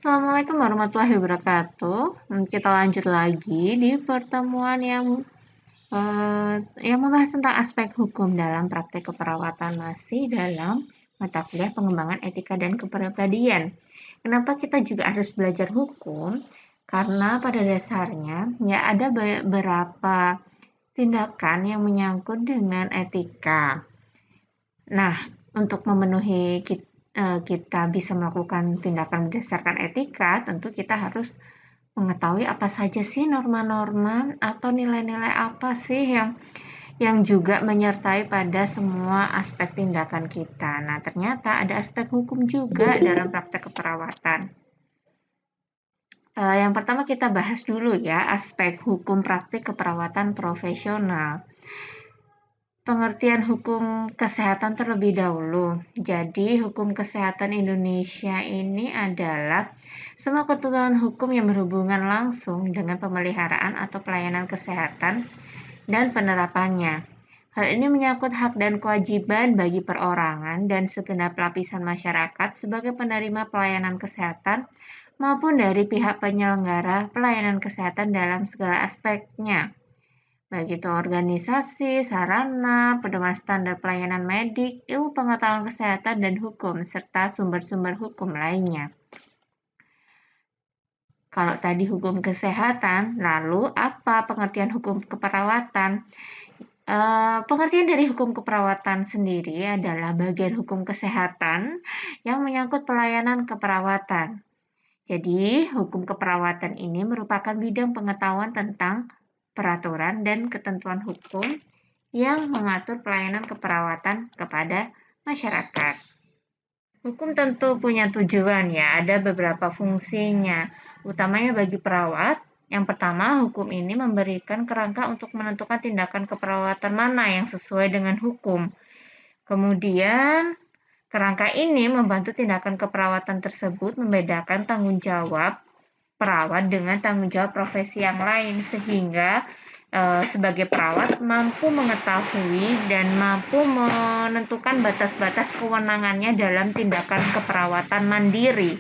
Assalamualaikum warahmatullahi wabarakatuh. Kita lanjut lagi di pertemuan yang membahas tentang aspek hukum dalam praktek keperawatan masih dalam mata kuliah pengembangan etika dan kepribadian. Kenapa kita juga harus belajar hukum? Karena pada dasarnya ya ada beberapa tindakan yang menyangkut dengan etika. Nah, untuk memenuhi kita bisa melakukan tindakan berdasarkan etika, tentu kita harus mengetahui apa saja sih norma-norma atau nilai-nilai apa sih yang juga menyertai pada semua aspek tindakan kita. Nah, ternyata ada aspek hukum juga dalam praktek keperawatan. Yang pertama kita bahas dulu ya, aspek hukum praktik keperawatan profesional. Pengertian hukum kesehatan terlebih dahulu. Jadi, hukum kesehatan Indonesia ini adalah semua ketentuan hukum yang berhubungan langsung dengan pemeliharaan atau pelayanan kesehatan dan penerapannya. Hal ini menyangkut hak dan kewajiban bagi perorangan dan segenap lapisan masyarakat sebagai penerima pelayanan kesehatan maupun dari pihak penyelenggara pelayanan kesehatan dalam segala aspeknya, baik itu organisasi, sarana, pedoman standar pelayanan medik, ilmu pengetahuan kesehatan dan hukum, serta sumber-sumber hukum lainnya. Kalau tadi hukum kesehatan, lalu apa pengertian hukum keperawatan? Pengertian dari hukum keperawatan sendiri adalah bagian hukum kesehatan yang menyangkut pelayanan keperawatan. Jadi, hukum keperawatan ini merupakan bidang pengetahuan tentang peraturan dan ketentuan hukum yang mengatur pelayanan keperawatan kepada masyarakat. Hukum tentu punya tujuan ya, ada beberapa fungsinya, utamanya bagi perawat. Yang pertama, hukum ini memberikan kerangka untuk menentukan tindakan keperawatan mana yang sesuai dengan hukum. Kemudian, kerangka ini membantu tindakan keperawatan tersebut membedakan tanggung jawab perawat dengan tanggung jawab profesi yang lain, sehingga sebagai perawat mampu mengetahui dan mampu menentukan batas-batas kewenangannya dalam tindakan keperawatan mandiri.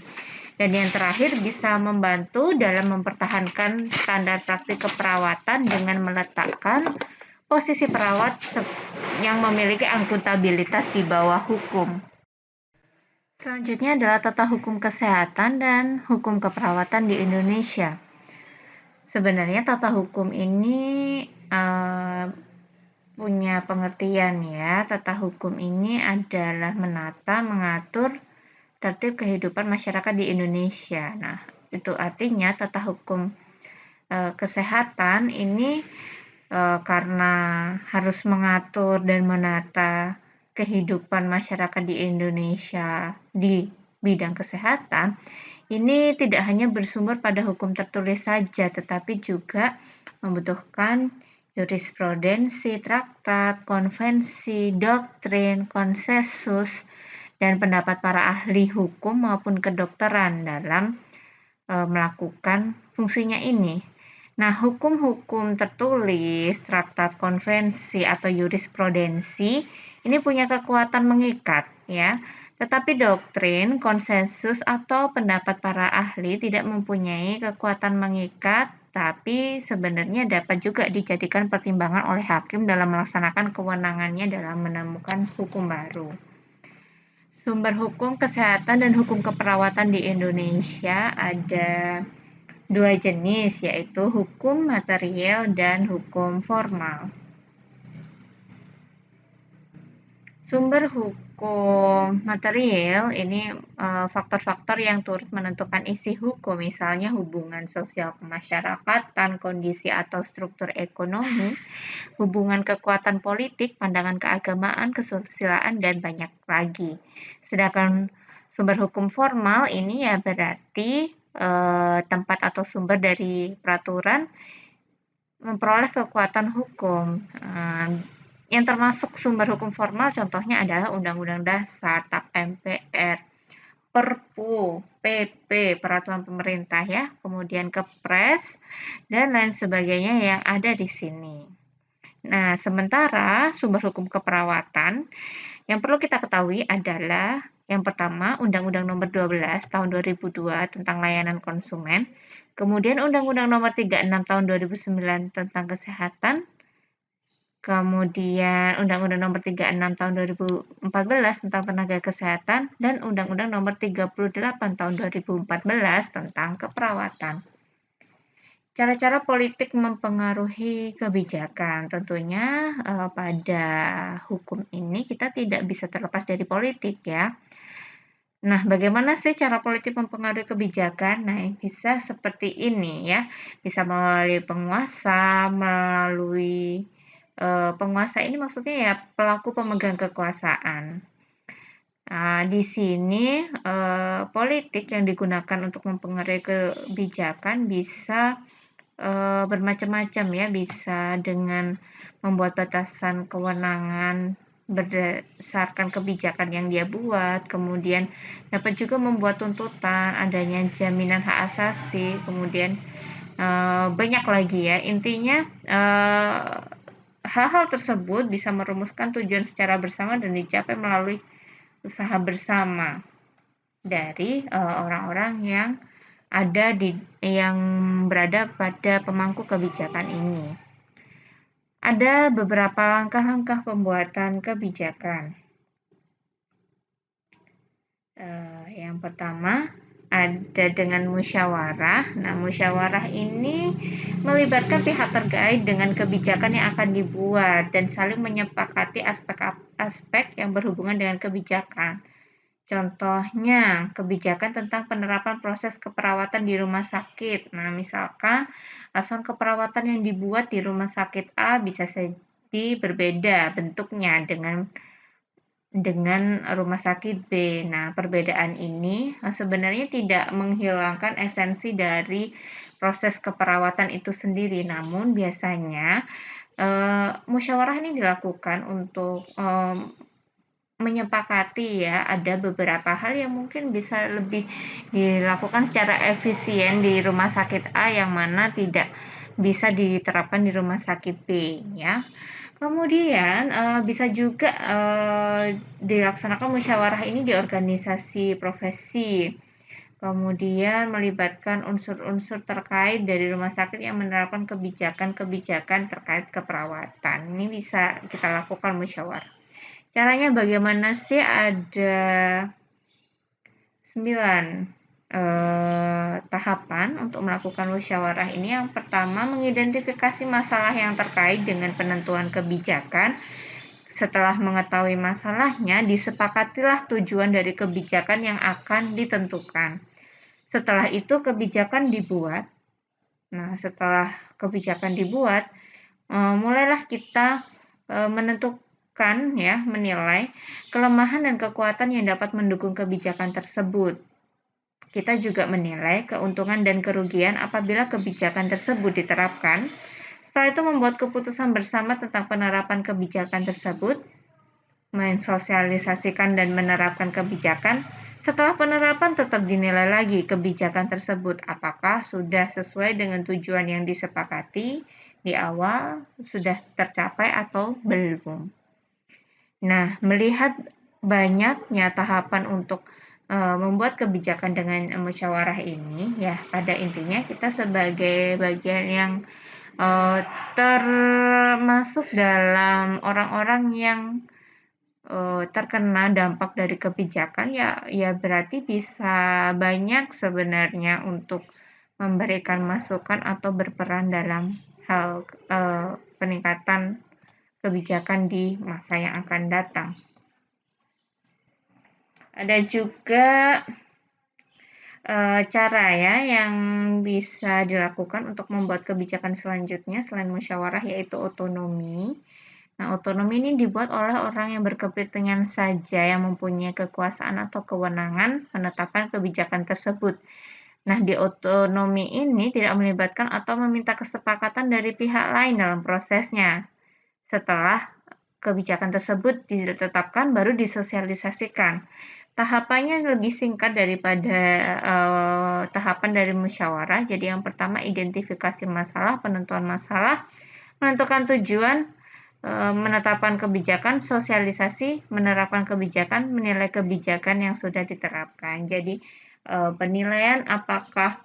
Dan yang terakhir bisa membantu dalam mempertahankan standar praktik keperawatan dengan meletakkan posisi perawat yang memiliki akuntabilitas di bawah hukum. Selanjutnya adalah tata hukum kesehatan dan hukum keperawatan di Indonesia. Sebenarnya tata hukum ini punya pengertian ya. Tata hukum ini adalah menata, mengatur tertib kehidupan masyarakat di Indonesia. Nah, itu artinya tata hukum kesehatan ini karena harus mengatur dan menata kehidupan masyarakat di Indonesia di bidang kesehatan, ini tidak hanya bersumber pada hukum tertulis saja, tetapi juga membutuhkan jurisprudensi, traktat, konvensi, doktrin, konsensus, dan pendapat para ahli hukum maupun kedokteran dalam melakukan fungsinya ini. Nah, hukum-hukum tertulis, traktat, konvensi, atau jurisprudensi ini punya kekuatan mengikat, ya. Tetapi doktrin, konsensus, atau pendapat para ahli tidak mempunyai kekuatan mengikat, tapi sebenarnya dapat juga dijadikan pertimbangan oleh hakim dalam melaksanakan kewenangannya dalam menemukan hukum baru. Sumber hukum kesehatan dan hukum keperawatan di Indonesia ada dua jenis, yaitu hukum material dan hukum formal. Sumber hukum material ini faktor-faktor yang turut menentukan isi hukum, misalnya hubungan sosial kemasyarakatan, kondisi atau struktur ekonomi, hubungan kekuatan politik, pandangan keagamaan, kesusilaan, dan banyak lagi. Sedangkan sumber hukum formal ini ya berarti tempat atau sumber dari peraturan memperoleh kekuatan hukum. Yang termasuk sumber hukum formal contohnya adalah Undang-Undang Dasar, TAP MPR, Perpu, PP, peraturan pemerintah ya, kemudian Kepres, dan lain sebagainya yang ada di sini. Nah, sementara sumber hukum keperawatan yang perlu kita ketahui adalah Yang pertama, Undang-Undang Nomor 12 Tahun 2002 tentang Layanan Konsumen, kemudian Undang-Undang Nomor 36 Tahun 2009 tentang Kesehatan, kemudian Undang-Undang Nomor 36 Tahun 2014 tentang Tenaga Kesehatan, dan Undang-Undang Nomor 38 Tahun 2014 tentang Keperawatan. Cara-cara politik mempengaruhi kebijakan. Tentunya pada hukum ini kita tidak bisa terlepas dari politik ya. Nah, bagaimana sih cara politik mempengaruhi kebijakan? Nah, bisa seperti ini ya. Bisa melalui penguasa, melalui penguasa ini maksudnya ya pelaku pemegang kekuasaan. Nah, di sini politik yang digunakan untuk mempengaruhi kebijakan bisa bermacam-macam ya, bisa dengan membuat batasan kewenangan berdasarkan kebijakan yang dia buat, kemudian dapat juga membuat tuntutan, adanya jaminan hak asasi, kemudian banyak lagi ya. Intinya hal-hal tersebut bisa merumuskan tujuan secara bersama dan dicapai melalui usaha bersama dari orang-orang yang yang berada pada pemangku kebijakan ini. Ada beberapa langkah-langkah pembuatan kebijakan. Yang pertama ada dengan musyawarah. Nah, musyawarah ini melibatkan pihak terkait dengan kebijakan yang akan dibuat dan saling menyepakati aspek-aspek yang berhubungan dengan kebijakan. Contohnya, kebijakan tentang penerapan proses keperawatan di rumah sakit. Nah, misalkan asuhan keperawatan yang dibuat di rumah sakit A bisa jadi berbeda bentuknya dengan rumah sakit B. Nah, perbedaan ini sebenarnya tidak menghilangkan esensi dari proses keperawatan itu sendiri. Namun, biasanya musyawarah ini dilakukan untuk menyepakati ya, ada beberapa hal yang mungkin bisa lebih dilakukan secara efisien di rumah sakit A yang mana tidak bisa diterapkan di rumah sakit B ya. Kemudian bisa juga dilaksanakan musyawarah ini di organisasi profesi. Kemudian melibatkan unsur-unsur terkait dari rumah sakit yang menerapkan kebijakan-kebijakan terkait keperawatan. Ini bisa kita lakukan musyawarah. Caranya bagaimana sih? Ada 9 tahapan untuk melakukan musyawarah ini. Yang pertama, mengidentifikasi masalah yang terkait dengan penentuan kebijakan. Setelah mengetahui masalahnya, disepakatilah tujuan dari kebijakan yang akan ditentukan. Setelah itu kebijakan dibuat. Nah, setelah kebijakan dibuat, mulailah kita menentukan menilai kelemahan dan kekuatan yang dapat mendukung kebijakan tersebut. Kita juga menilai keuntungan dan kerugian apabila kebijakan tersebut diterapkan. Setelah itu membuat keputusan bersama tentang penerapan kebijakan tersebut, mensosialisasikan dan menerapkan kebijakan. Setelah penerapan tetap dinilai lagi kebijakan tersebut apakah sudah sesuai dengan tujuan yang disepakati di awal, sudah tercapai atau belum. Nah, melihat banyaknya tahapan untuk membuat kebijakan dengan musyawarah ini, ya pada intinya kita sebagai bagian yang termasuk dalam orang-orang yang terkena dampak dari kebijakan, ya berarti bisa banyak sebenarnya untuk memberikan masukan atau berperan dalam hal peningkatan kebijakan di masa yang akan datang. Ada juga cara ya yang bisa dilakukan untuk membuat kebijakan selanjutnya selain musyawarah, yaitu otonomi. Nah, otonomi ini dibuat oleh orang yang berkepentingan saja yang mempunyai kekuasaan atau kewenangan menetapkan kebijakan tersebut. Nah, di otonomi ini tidak melibatkan atau meminta kesepakatan dari pihak lain dalam prosesnya. Setelah kebijakan tersebut ditetapkan, baru disosialisasikan. Tahapannya lebih singkat daripada tahapan dari musyawarah. Jadi yang pertama identifikasi masalah, penentuan masalah, menentukan tujuan, menetapkan kebijakan, sosialisasi, menerapkan kebijakan, menilai kebijakan yang sudah diterapkan. Jadi penilaian apakah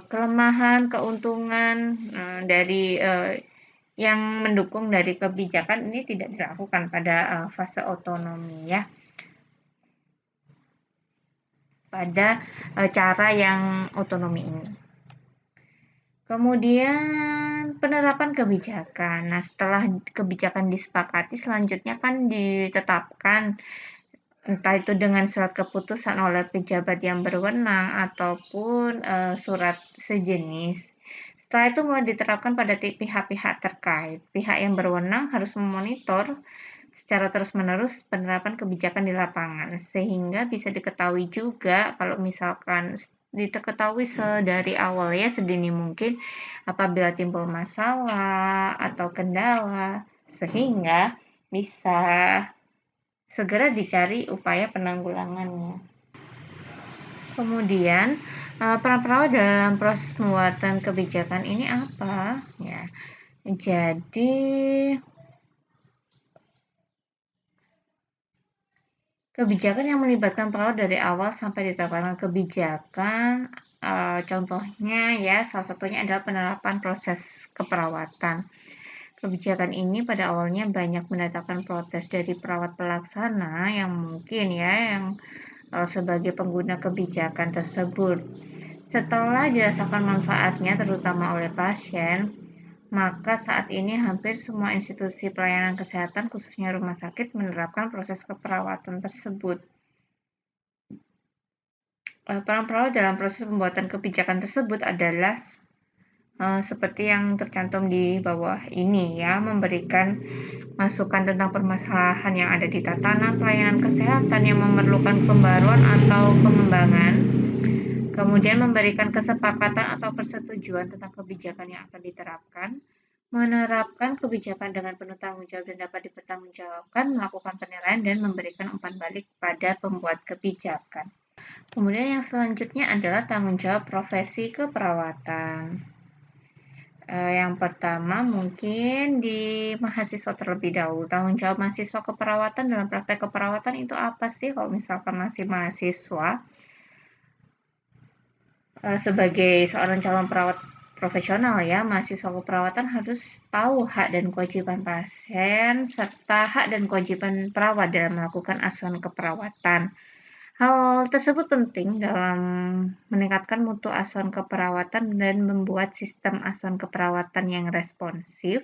kelemahan, keuntungan dari yang mendukung dari kebijakan ini tidak dilakukan pada fase otonomi ya. Pada cara yang otonomi ini. Kemudian penerapan kebijakan. Nah, setelah kebijakan disepakati, selanjutnya kan ditetapkan entah itu dengan surat keputusan oleh pejabat yang berwenang ataupun surat sejenis. Setelah itu mulai diterapkan pada pihak-pihak terkait. Pihak yang berwenang harus memonitor secara terus-menerus penerapan kebijakan di lapangan, sehingga bisa diketahui juga kalau misalkan diketahui dari awal ya sedini mungkin apabila timbul masalah atau kendala, sehingga bisa segera dicari upaya penanggulangannya. Kemudian, peran perawat dalam proses pembuatan kebijakan ini apa? Ya, jadi kebijakan yang melibatkan perawat dari awal sampai ditetapkan kebijakan, contohnya ya salah satunya adalah penerapan proses keperawatan. Kebijakan ini pada awalnya banyak mendatangkan protes dari perawat pelaksana yang mungkin ya yang sebagai pengguna kebijakan tersebut. Setelah dirasakan manfaatnya terutama oleh pasien, maka saat ini hampir semua institusi pelayanan kesehatan khususnya rumah sakit menerapkan proses keperawatan tersebut. Peran perawat dalam proses pembuatan kebijakan tersebut adalah seperti yang tercantum di bawah ini ya, memberikan masukan tentang permasalahan yang ada di tatanan pelayanan kesehatan yang memerlukan pembaruan atau pengembangan, kemudian memberikan kesepakatan atau persetujuan tentang kebijakan yang akan diterapkan, menerapkan kebijakan dengan penuh tanggung jawab dan dapat dipertanggungjawabkan, melakukan penilaian dan memberikan umpan balik pada pembuat kebijakan. Kemudian yang selanjutnya adalah tanggung jawab profesi keperawatan. Yang pertama mungkin di mahasiswa terlebih dahulu. Tanggung jawab mahasiswa keperawatan dalam praktek keperawatan itu apa sih kalau misalkan masih mahasiswa? Sebagai seorang calon perawat profesional ya, mahasiswa keperawatan harus tahu hak dan kewajiban pasien serta hak dan kewajiban perawat dalam melakukan asuhan keperawatan. Hal tersebut penting dalam meningkatkan mutu asuhan keperawatan dan membuat sistem asuhan keperawatan yang responsif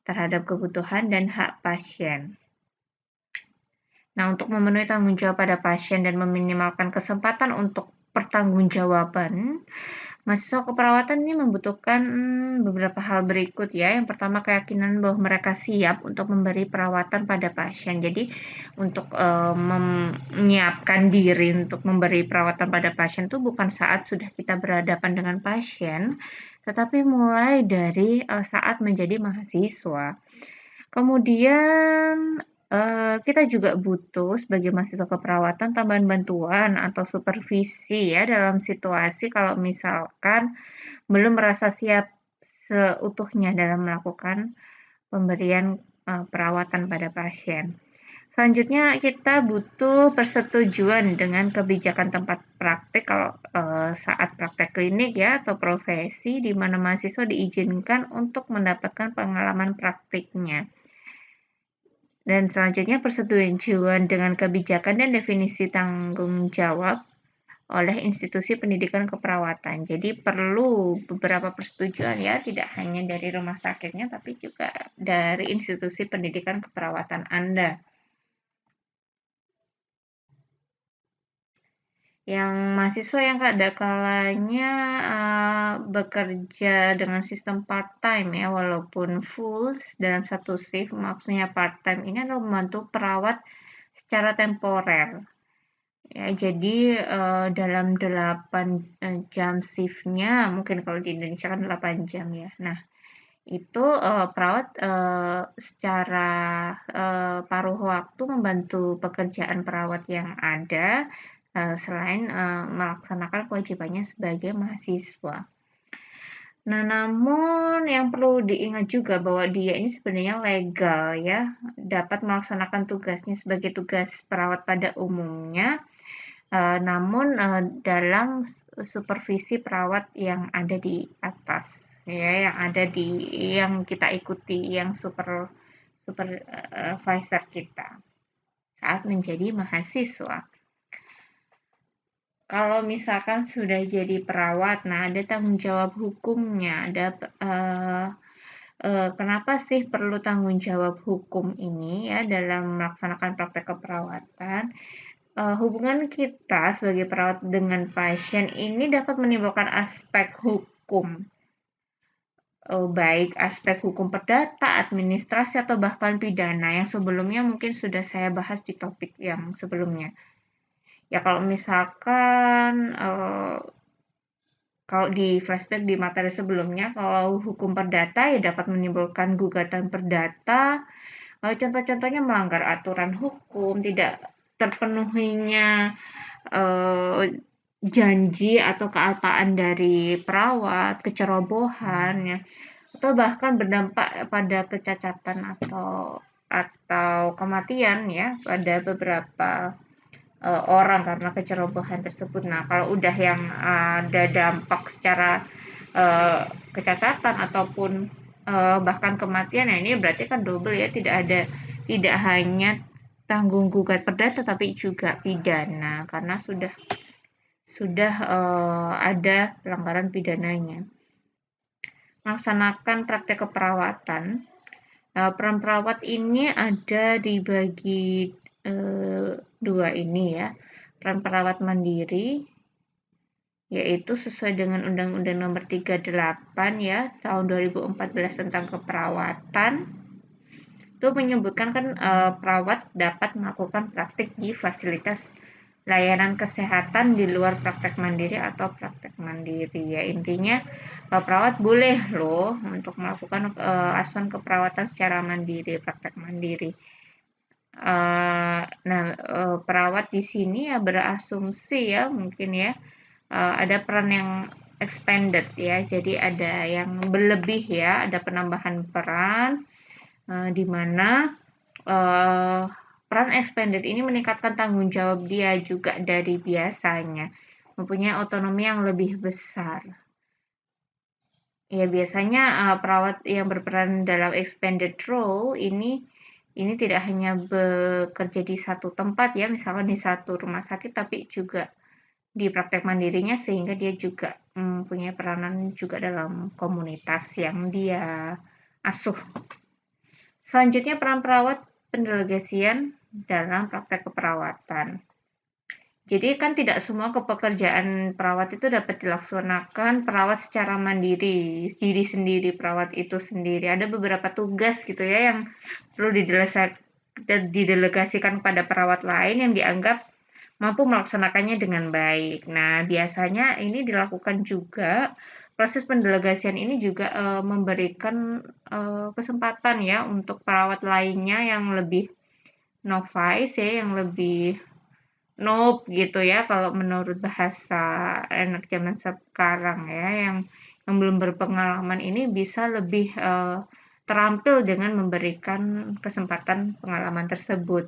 terhadap kebutuhan dan hak pasien. Nah, untuk memenuhi tanggung jawab pada pasien dan meminimalkan kesempatan untuk pertanggungjawaban, mahasiswa keperawatan ini membutuhkan beberapa hal berikut ya. Yang pertama, keyakinan bahwa mereka siap untuk memberi perawatan pada pasien. Jadi untuk menyiapkan diri untuk memberi perawatan pada pasien itu bukan saat sudah kita berhadapan dengan pasien, tetapi mulai dari saat menjadi mahasiswa. Kemudian kita juga butuh sebagai mahasiswa keperawatan tambahan bantuan atau supervisi ya dalam situasi kalau misalkan belum merasa siap seutuhnya dalam melakukan pemberian perawatan pada pasien. Selanjutnya kita butuh persetujuan dengan kebijakan tempat praktik kalau saat praktek klinik ya atau profesi di mana mahasiswa diizinkan untuk mendapatkan pengalaman praktiknya. Dan selanjutnya persetujuan dengan kebijakan dan definisi tanggung jawab oleh institusi pendidikan keperawatan. Jadi perlu beberapa persetujuan ya, tidak hanya dari rumah sakitnya tapi juga dari institusi pendidikan keperawatan Anda. Yang mahasiswa yang kalanya bekerja dengan sistem part-time ya, walaupun full dalam satu shift, maksudnya part-time ini adalah membantu perawat secara temporer. Ya, jadi dalam 8 jam shift-nya, mungkin kalau di Indonesia kan 8 jam ya. Nah, itu perawat secara paruh waktu membantu pekerjaan perawat yang ada selain melaksanakan kewajibannya sebagai mahasiswa. Nah, namun yang perlu diingat juga bahwa dia ini sebenarnya legal ya, dapat melaksanakan tugasnya sebagai tugas perawat pada umumnya, namun dalam supervisi perawat yang ada di atas, ya, yang kita ikuti, yang supervisor kita saat menjadi mahasiswa. Kalau misalkan sudah jadi perawat, nah ada tanggung jawab hukumnya, ada kenapa sih perlu tanggung jawab hukum ini ya dalam melaksanakan praktek keperawatan? Hubungan kita sebagai perawat dengan pasien ini dapat menimbulkan aspek hukum, baik aspek hukum perdata, administrasi, atau bahkan pidana yang sebelumnya mungkin sudah saya bahas di topik yang sebelumnya. Ya kalau misalkan kalau di flashback di materi sebelumnya, kalau hukum perdata ya dapat menimbulkan gugatan perdata. Contoh-contohnya melanggar aturan hukum, tidak terpenuhinya janji atau kealpaan dari perawat, kecerobohan, ya, atau bahkan berdampak pada kecacatan atau kematian ya pada beberapa orang karena kecerobohan tersebut. Nah, kalau udah yang ada dampak secara kecacatan ataupun bahkan kematian, nah ini berarti kan double ya, tidak hanya tanggung gugat perdata tapi juga pidana karena sudah ada pelanggaran pidananya. Melaksanakan praktek keperawatan. Peran perawat ini ada dibagi dua ini ya. Peran perawat mandiri yaitu sesuai dengan Undang-Undang Nomor 38 ya tahun 2014 tentang keperawatan. Itu menyebutkan kan perawat dapat melakukan praktik di fasilitas layanan kesehatan di luar praktek mandiri atau praktek mandiri ya, intinya perawat boleh loh untuk melakukan asuhan keperawatan secara mandiri, praktek mandiri. Nah, perawat di sini ya berasumsi ya mungkin ya ada peran yang expanded ya, jadi ada yang berlebih ya, ada penambahan peran di mana peran expanded ini meningkatkan tanggung jawab dia juga dari biasanya, mempunyai otonomi yang lebih besar. Ya biasanya perawat yang berperan dalam expanded role ini tidak hanya bekerja di satu tempat ya, misalkan di satu rumah sakit, tapi juga di praktek mandirinya sehingga dia juga mempunyai peranan juga dalam komunitas yang dia asuh. Selanjutnya peran perawat pendelegasian dalam praktek keperawatan. Jadi kan tidak semua kepekerjaan perawat itu dapat dilaksanakan perawat secara mandiri, diri sendiri, perawat itu sendiri. Ada beberapa tugas gitu ya yang perlu didelegasikan kepada perawat lain yang dianggap mampu melaksanakannya dengan baik. Nah, biasanya ini dilakukan juga, proses pendelegasian ini juga memberikan kesempatan ya untuk perawat lainnya yang lebih novice ya, yang lebih noob gitu ya kalau menurut bahasa anak zaman sekarang ya, yang belum berpengalaman ini bisa lebih terampil dengan memberikan kesempatan pengalaman tersebut.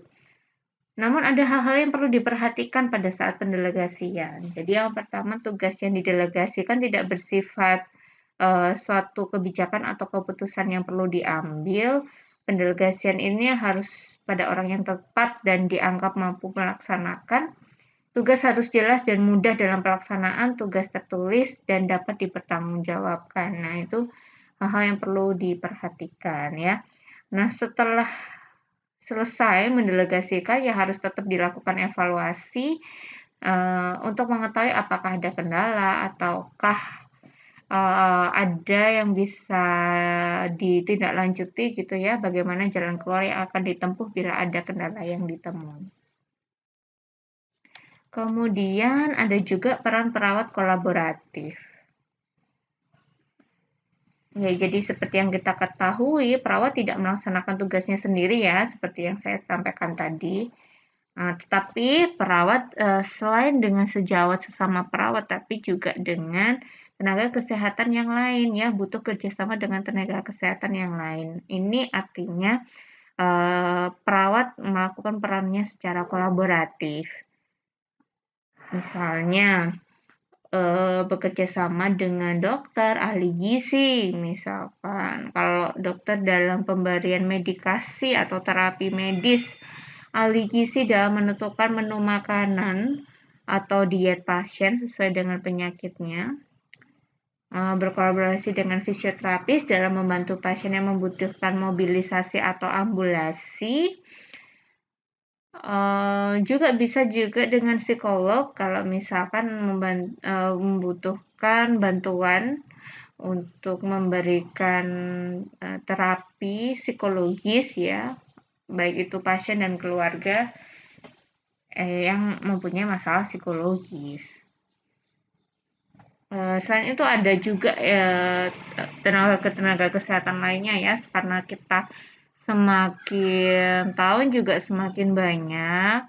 Namun ada hal-hal yang perlu diperhatikan pada saat pendelegasian. Jadi yang pertama, tugas yang didelegasikan tidak bersifat suatu kebijakan atau keputusan yang perlu diambil. Pendelegasian ini harus pada orang yang tepat dan dianggap mampu melaksanakan. Tugas harus jelas dan mudah dalam pelaksanaan, tugas tertulis dan dapat dipertanggungjawabkan. Nah, itu hal-hal yang perlu diperhatikan ya. Nah, setelah selesai mendelegasikan ya harus tetap dilakukan evaluasi untuk mengetahui apakah ada kendala ataukah ada yang bisa ditindaklanjuti gitu ya, bagaimana jalan keluar yang akan ditempuh bila ada kendala yang ditemui. Kemudian ada juga peran perawat kolaboratif. Ya, jadi seperti yang kita ketahui, perawat tidak melaksanakan tugasnya sendiri ya, seperti yang saya sampaikan tadi. Tetapi perawat selain dengan sejawat sesama perawat, tapi juga dengan tenaga kesehatan yang lain ya, butuh kerjasama dengan tenaga kesehatan yang lain. Ini artinya perawat melakukan perannya secara kolaboratif. Misalnya bekerja sama dengan dokter, ahli gizi, misalkan. Kalau dokter dalam pemberian medikasi atau terapi medis, ahli gizi dalam menentukan menu makanan atau diet pasien sesuai dengan penyakitnya. Berkolaborasi dengan fisioterapis dalam membantu pasien yang membutuhkan mobilisasi atau ambulasi. Juga bisa juga dengan psikolog kalau misalkan membutuhkan bantuan untuk memberikan terapi psikologis ya, baik itu pasien dan keluarga yang mempunyai masalah psikologis. Selain itu ada juga tenaga kesehatan lainnya ya, karena kita semakin tahun juga semakin banyak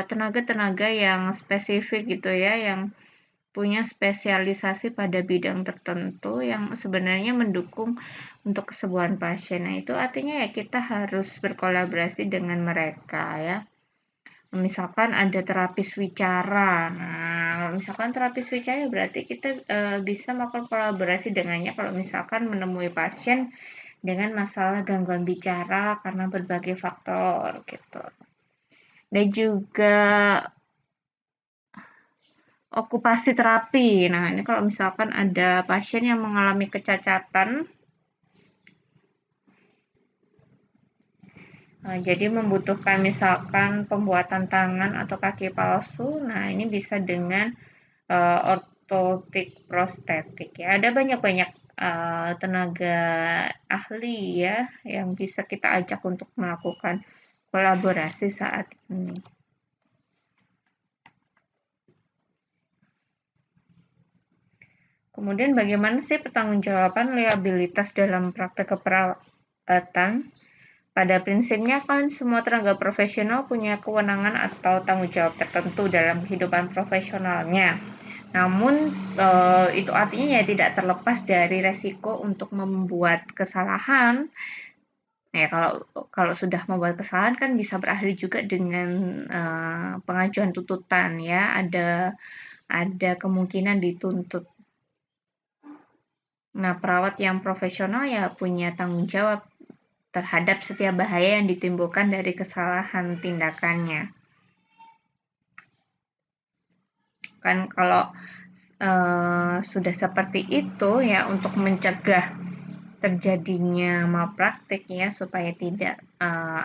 tenaga-tenaga yang spesifik gitu ya, yang punya spesialisasi pada bidang tertentu yang sebenarnya mendukung untuk kesembuhan pasien. Nah, itu artinya ya kita harus berkolaborasi dengan mereka ya. Misalkan ada terapis wicara. Nah, kalau misalkan terapis wicara berarti kita bisa melakukan kolaborasi dengannya kalau misalkan menemui pasien dengan masalah gangguan bicara karena berbagai faktor gitu. Dan juga okupasi terapi. Nah, ini kalau misalkan ada pasien yang mengalami kecacatan, jadi membutuhkan misalkan pembuatan tangan atau kaki palsu. Nah, ini bisa dengan ortotik prostetik ya. Ada banyak-banyak tenaga ahli ya yang bisa kita ajak untuk melakukan kolaborasi saat ini. Kemudian bagaimana sih pertanggungjawaban liabilitas dalam praktek keperawatan? Pada prinsipnya kan semua tenaga profesional punya kewenangan atau tanggung jawab tertentu dalam kehidupan profesionalnya. Namun itu artinya ya tidak terlepas dari resiko untuk membuat kesalahan. Ya kalau sudah membuat kesalahan kan bisa berakhir juga dengan pengajuan tuntutan ya, ada kemungkinan dituntut. Nah, perawat yang profesional ya punya tanggung jawab terhadap setiap bahaya yang ditimbulkan dari kesalahan tindakannya. Kan kalau sudah seperti itu ya untuk mencegah terjadinya malpraktik ya supaya tidak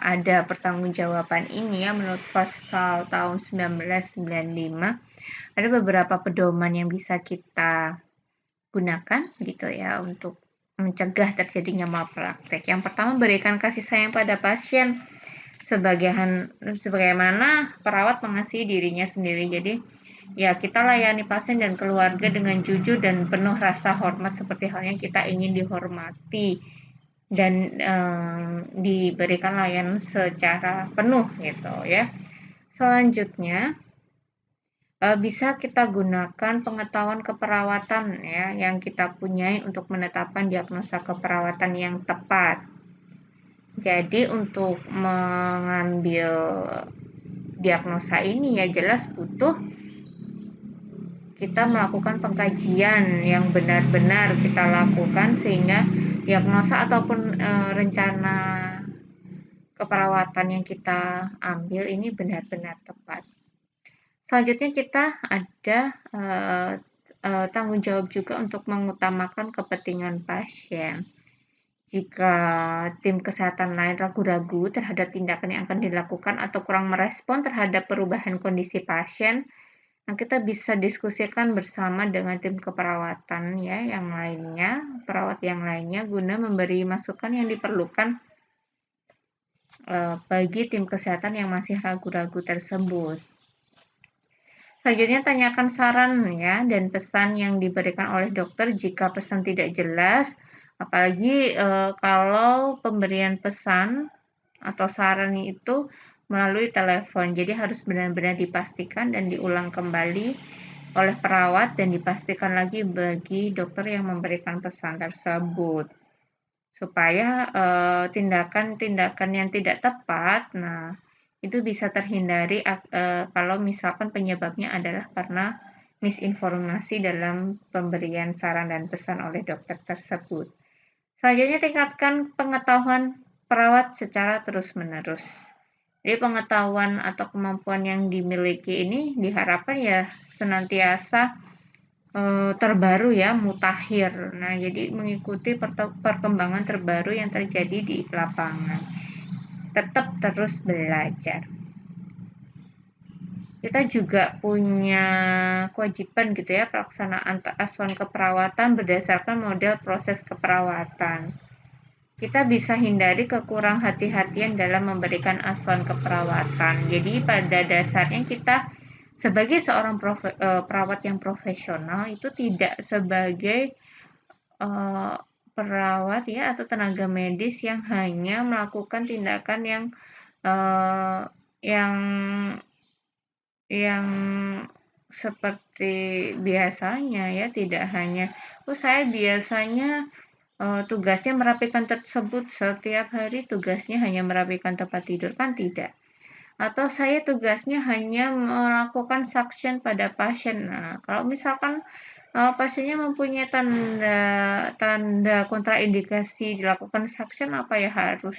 ada pertanggungjawaban ini ya menurut pasal tahun 1995 ada beberapa pedoman yang bisa kita gunakan gitu ya untuk mencegah terjadinya malpraktik. Yang pertama, berikan kasih sayang pada pasien sebagaimana perawat mengasihi dirinya sendiri. Jadi ya kita layani pasien dan keluarga dengan jujur dan penuh rasa hormat seperti halnya kita ingin dihormati dan diberikan layanan secara penuh gitu ya. Selanjutnya bisa kita gunakan pengetahuan keperawatan ya yang kita punyai untuk menetapkan diagnosa keperawatan yang tepat. Jadi untuk mengambil diagnosa ini ya jelas butuh kita melakukan pengkajian yang benar-benar kita lakukan sehingga diagnosa ataupun rencana keperawatan yang kita ambil ini benar-benar tepat. Selanjutnya kita ada tanggung jawab juga untuk mengutamakan kepentingan pasien. Jika tim kesehatan lain ragu-ragu terhadap tindakan yang akan dilakukan atau kurang merespon terhadap perubahan kondisi pasien, nah kita bisa diskusikan bersama dengan tim keperawatan ya yang lainnya, perawat yang lainnya guna memberi masukan yang diperlukan bagi tim kesehatan yang masih ragu-ragu tersebut. Selanjutnya tanyakan saran ya dan pesan yang diberikan oleh dokter. Jika pesan tidak jelas Apalagi kalau pemberian pesan atau saran itu melalui telepon. Jadi harus benar-benar dipastikan dan diulang kembali oleh perawat dan dipastikan lagi bagi dokter yang memberikan pesan tersebut. Supaya tindakan-tindakan yang tidak tepat, nah itu bisa terhindari kalau misalkan penyebabnya adalah karena misinformasi dalam pemberian saran dan pesan oleh dokter tersebut. Selanjutnya, tingkatkan pengetahuan perawat secara terus-menerus. Jadi pengetahuan atau kemampuan yang dimiliki ini diharapkan ya senantiasa terbaru ya, mutakhir. Nah, jadi mengikuti perkembangan terbaru yang terjadi di lapangan. Tetap terus belajar. Kita juga punya kewajiban gitu ya, pelaksanaan asuhan keperawatan berdasarkan model proses keperawatan. Kita bisa hindari kekurang hati-hatian dalam memberikan asuhan keperawatan. Jadi pada dasarnya kita sebagai seorang perawat yang profesional itu tidak sebagai perawat ya atau tenaga medis yang hanya melakukan tindakan yang seperti biasanya ya, tidak hanya saya biasanya tugasnya merapikan tersebut setiap hari, tugasnya hanya merapikan tempat tidur, kan tidak. Atau saya tugasnya hanya melakukan suction pada pasien. Nah, kalau misalkan pasiennya mempunyai tanda kontraindikasi dilakukan suction, apa ya harus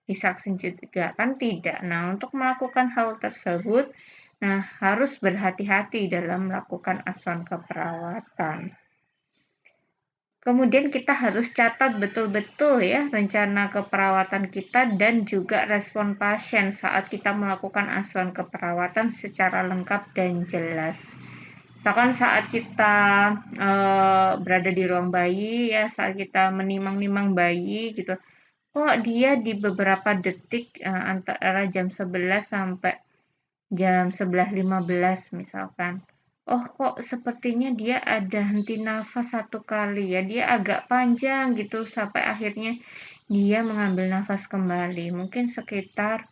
disaksin juga? Kan tidak. Nah, untuk melakukan hal tersebut, nah harus berhati-hati dalam melakukan asuhan keperawatan. Kemudian kita harus catat betul-betul ya rencana keperawatan kita dan juga respon pasien saat kita melakukan asuhan keperawatan secara lengkap dan jelas. Misalkan saat kita berada di ruang bayi ya, saat kita menimang-nimang bayi gitu, kok dia di beberapa detik antara jam 11 sampai jam 11.15 misalkan. Oh, kok sepertinya dia ada henti nafas 1 kali ya, dia agak panjang gitu sampai akhirnya dia mengambil nafas kembali. Mungkin sekitar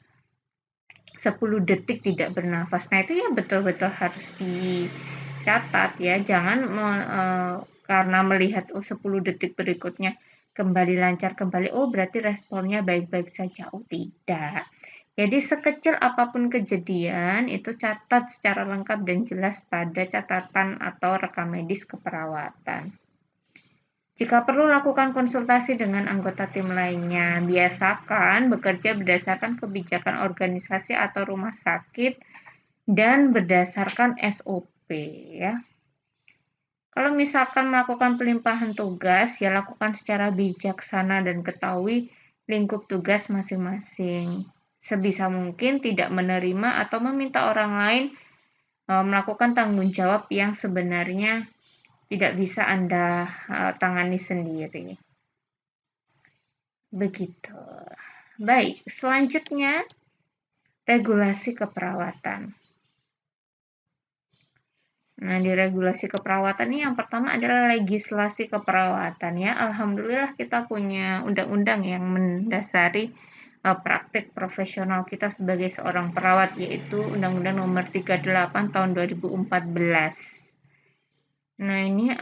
10 detik tidak bernafas. Nah, itu ya betul-betul harus dicatat ya. Jangan karena melihat 10 detik berikutnya kembali lancar kembali, oh berarti responnya baik-baik saja. Oh, tidak. Jadi sekecil apapun kejadian, itu catat secara lengkap dan jelas pada catatan atau rekam medis keperawatan. Jika perlu, lakukan konsultasi dengan anggota tim lainnya. Biasakan bekerja berdasarkan kebijakan organisasi atau rumah sakit dan berdasarkan SOP ya. Kalau misalkan melakukan pelimpahan tugas, ya lakukan secara bijaksana dan ketahui lingkup tugas masing-masing. Sebisa mungkin tidak menerima atau meminta orang lain melakukan tanggung jawab yang sebenarnya tidak bisa Anda tangani sendiri. Begitu. Baik, selanjutnya regulasi keperawatan. Nah, di regulasi keperawatan ini yang pertama adalah legislasi keperawatan ya. Alhamdulillah kita punya undang-undang yang mendasari praktik profesional kita sebagai seorang perawat, yaitu Undang-Undang Nomor 38 Tahun 2014. Nah, ini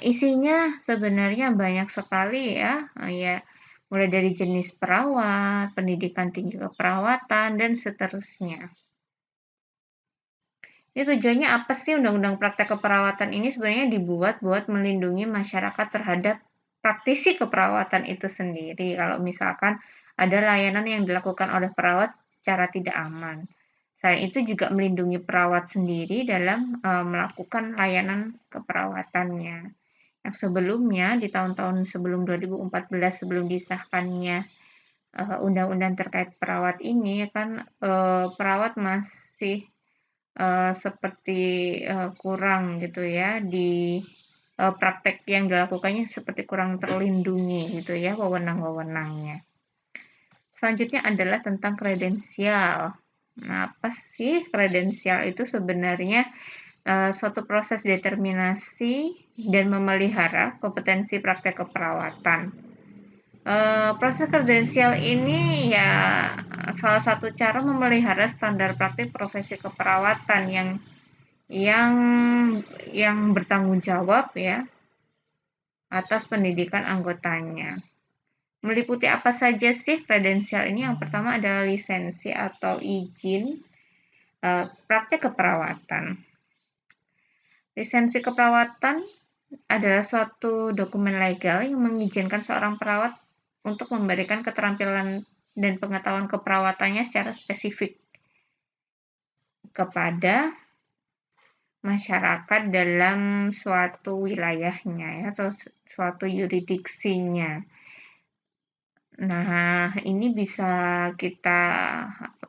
isinya sebenarnya banyak sekali ya. Ya, mulai dari jenis perawat, pendidikan tinggi keperawatan, dan seterusnya. Ini tujuannya apa sih Undang-Undang Praktek Keperawatan ini sebenarnya dibuat buat melindungi masyarakat terhadap praktisi keperawatan itu sendiri. Kalau misalkan ada layanan yang dilakukan oleh perawat secara tidak aman. Selain itu juga melindungi perawat sendiri dalam melakukan layanan keperawatannya. Yang sebelumnya di tahun-tahun sebelum 2014 sebelum disahkannya undang-undang terkait perawat ini kan perawat masih seperti kurang gitu ya di praktek yang dilakukannya seperti kurang terlindungi gitu ya wewenang-wewenangnya. Selanjutnya adalah tentang kredensial. Nah, apa sih kredensial itu sebenarnya? suatu proses determinasi dan memelihara kompetensi praktek keperawatan. Proses kredensial ini ya salah satu cara memelihara standar praktik profesi keperawatan yang bertanggung jawab ya atas pendidikan anggotanya. Meliputi apa saja sih kredensial ini? Yang pertama adalah lisensi atau izin praktek keperawatan. Lisensi keperawatan adalah suatu dokumen legal yang mengizinkan seorang perawat untuk memberikan keterampilan dan pengetahuan keperawatannya secara spesifik kepada masyarakat dalam suatu wilayahnya ya, atau suatu yurisdiksinya. Nah, ini bisa kita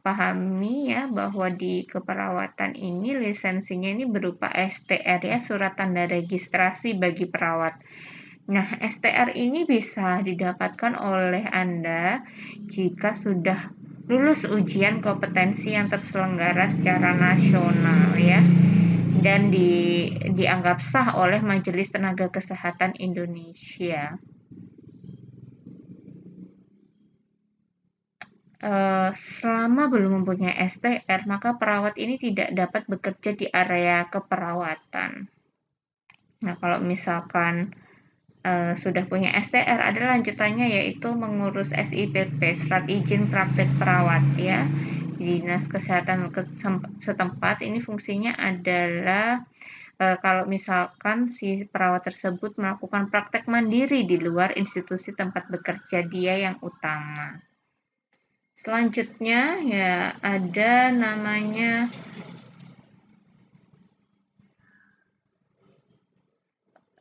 pahami ya bahwa di keperawatan ini lisensinya ini berupa STR ya, surat tanda registrasi bagi perawat. Nah, STR ini bisa didapatkan oleh Anda jika sudah lulus ujian kompetensi yang terselenggara secara nasional ya dan dianggap sah oleh Majelis Tenaga Kesehatan Indonesia. Selama belum mempunyai STR, maka perawat ini tidak dapat bekerja di area keperawatan. Nah, kalau misalkan sudah punya STR, ada lanjutannya yaitu mengurus SIPP, Surat Izin Praktek Perawat ya. Dinas Kesehatan setempat ini fungsinya adalah kalau misalkan si perawat tersebut melakukan praktek mandiri di luar institusi tempat bekerja dia yang utama. Selanjutnya ya ada namanya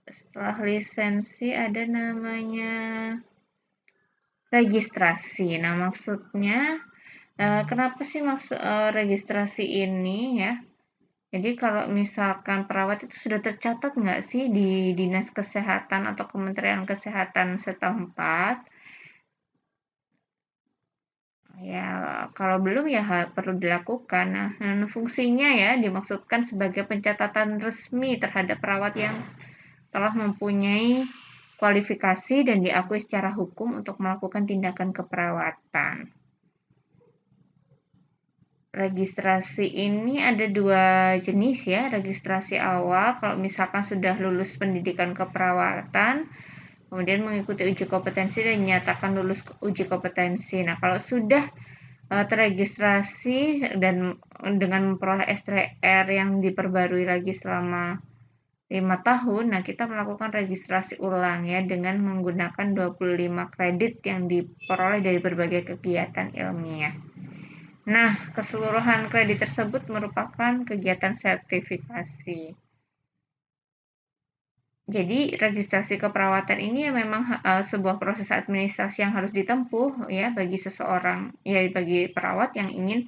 setelah lisensi ada namanya registrasi. Nah, maksudnya kenapa sih maksud registrasi ini ya? Jadi kalau misalkan perawat itu sudah tercatat nggak sih di Dinas Kesehatan atau Kementerian Kesehatan setempat? Ya, kalau belum ya perlu dilakukan. Nah, fungsinya ya dimaksudkan sebagai pencatatan resmi terhadap perawat yang telah mempunyai kualifikasi dan diakui secara hukum untuk melakukan tindakan keperawatan. Registrasi ini ada dua jenis ya, registrasi awal kalau misalkan sudah lulus pendidikan keperawatan, kemudian mengikuti uji kompetensi dan dinyatakan lulus uji kompetensi. Nah, kalau sudah terregistrasi dan dengan memperoleh STR yang diperbarui lagi selama 5 tahun, nah kita melakukan registrasi ulang ya dengan menggunakan 25 kredit yang diperoleh dari berbagai kegiatan ilmiah. Nah, keseluruhan kredit tersebut merupakan kegiatan sertifikasi. Jadi, registrasi keperawatan ini ya memang sebuah proses administrasi yang harus ditempuh ya bagi seseorang, ya bagi perawat yang ingin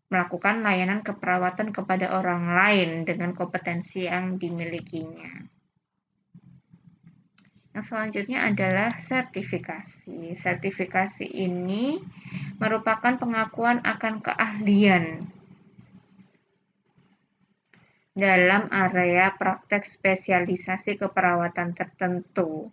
melakukan layanan keperawatan kepada orang lain dengan kompetensi yang dimilikinya. Yang selanjutnya adalah sertifikasi. Sertifikasi ini merupakan pengakuan akan keahlian dalam area praktek spesialisasi keperawatan tertentu.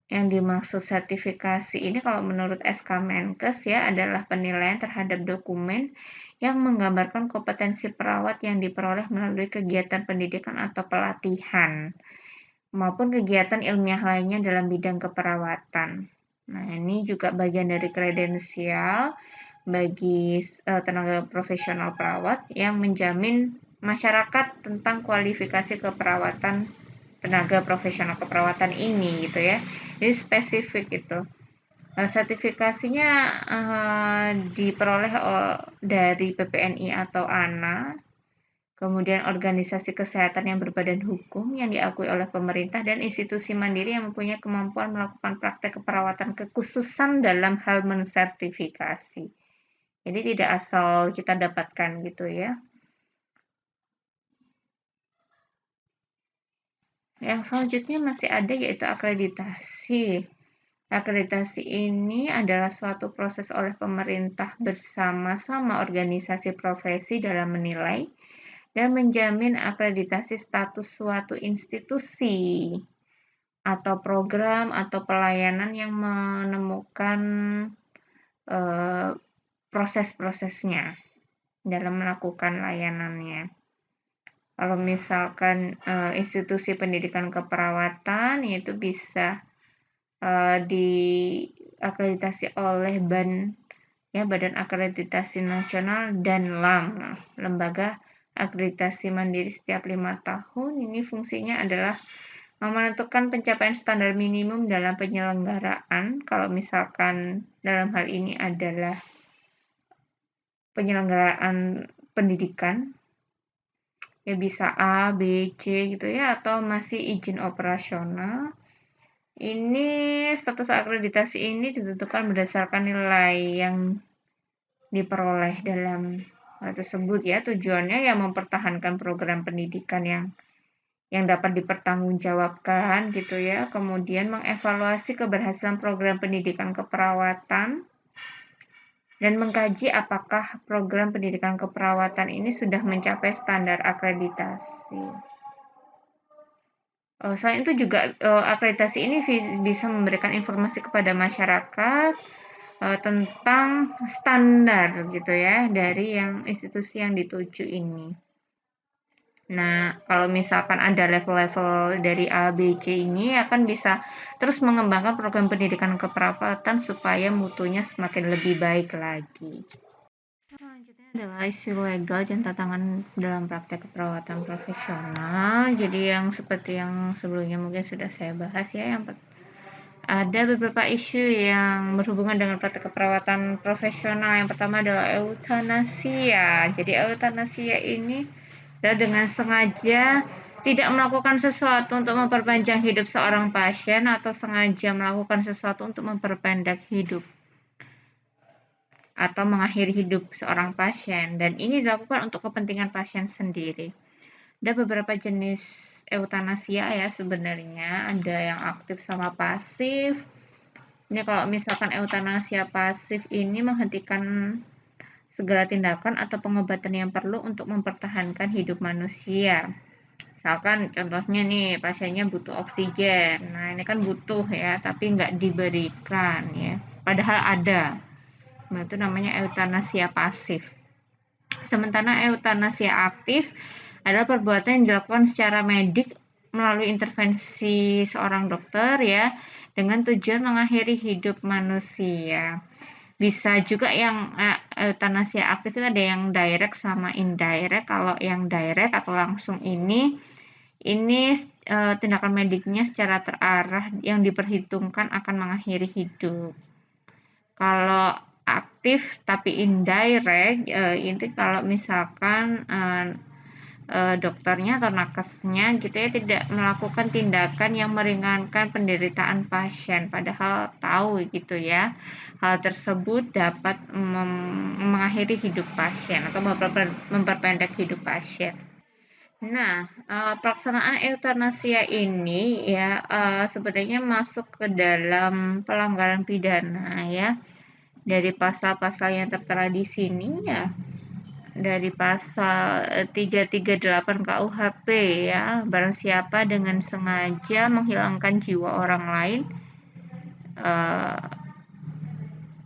Yang dimaksud sertifikasi ini kalau menurut SK Menkes ya adalah penilaian terhadap dokumen yang menggambarkan kompetensi perawat yang diperoleh melalui kegiatan pendidikan atau pelatihan maupun kegiatan ilmiah lainnya dalam bidang keperawatan. Nah, ini juga bagian dari kredensial bagi tenaga profesional perawat yang menjamin masyarakat tentang kualifikasi keperawatan tenaga profesional keperawatan ini gitu ya. Jadi spesifik itu. Sertifikasinya diperoleh dari PPNI atau ANA, kemudian organisasi kesehatan yang berbadan hukum yang diakui oleh pemerintah dan institusi mandiri yang mempunyai kemampuan melakukan praktek keperawatan kekhususan dalam hal mensertifikasi. Jadi tidak asal kita dapatkan gitu ya. Yang selanjutnya masih ada yaitu akreditasi. Akreditasi ini adalah suatu proses oleh pemerintah bersama-sama organisasi profesi dalam menilai dan menjamin akreditasi status suatu institusi atau program atau pelayanan yang menemukan proses-prosesnya dalam melakukan layanannya. Kalau misalkan institusi pendidikan keperawatan itu bisa diakreditasi oleh Badan Akreditasi Nasional dan LAM, Lembaga Akreditasi Mandiri setiap 5 tahun. Ini fungsinya adalah menentukan pencapaian standar minimum dalam penyelenggaraan. Kalau misalkan dalam hal ini adalah penyelenggaraan pendidikan, ya bisa A, B, C gitu ya, atau masih izin operasional. Ini status akreditasi ini ditentukan berdasarkan nilai yang diperoleh dalam hal tersebut ya. Tujuannya ya mempertahankan program pendidikan yang dapat dipertanggungjawabkan gitu ya. Kemudian mengevaluasi keberhasilan program pendidikan keperawatan dan mengkaji apakah program pendidikan keperawatan ini sudah mencapai standar akreditasi. Selain itu juga akreditasi ini bisa memberikan informasi kepada masyarakat tentang standar gitu ya dari institusi yang dituju ini. Nah, kalau misalkan ada level-level dari A, B, C ini akan bisa terus mengembangkan program pendidikan keperawatan supaya mutunya semakin lebih baik lagi. Selanjutnya adalah isu legal dan tantangan dalam praktek keperawatan profesional. Jadi yang seperti yang sebelumnya mungkin sudah saya bahas ya, ada beberapa isu yang berhubungan dengan praktek keperawatan profesional. Yang pertama adalah eutanasia. Jadi eutanasia ini adalah dengan sengaja tidak melakukan sesuatu untuk memperpanjang hidup seorang pasien atau sengaja melakukan sesuatu untuk memperpendek hidup atau mengakhiri hidup seorang pasien, dan ini dilakukan untuk kepentingan pasien sendiri. Ada beberapa jenis eutanasia ya sebenarnya, ada yang aktif sama pasif. Ini kalau misalkan eutanasia pasif ini menghentikan segala tindakan atau pengobatan yang perlu untuk mempertahankan hidup manusia. Misalkan contohnya nih pasiennya butuh oksigen, nah ini kan butuh ya, tapi nggak diberikan ya, padahal ada. Nah, itu namanya eutanasia pasif. Sementara eutanasia aktif adalah perbuatan yang dilakukan secara medik melalui intervensi seorang dokter ya, dengan tujuan mengakhiri hidup manusia. Bisa juga yang eutanasia aktif itu ada yang direct sama indirect. Kalau yang direct atau langsung ini tindakan mediknya secara terarah yang diperhitungkan akan mengakhiri hidup. Kalau aktif tapi indirect ini kalau misalkan dokternya atau nakesnya gitu ya tidak melakukan tindakan yang meringankan penderitaan pasien, padahal tahu gitu ya hal tersebut dapat mengakhiri hidup pasien atau memperpendek hidup pasien. Nah, pelaksanaan eutanasia ini ya sebenarnya masuk ke dalam pelanggaran pidana ya. Dari pasal-pasal yang tertera di sini ya, dari pasal 338 KUHP ya, barang siapa dengan sengaja menghilangkan jiwa orang lain,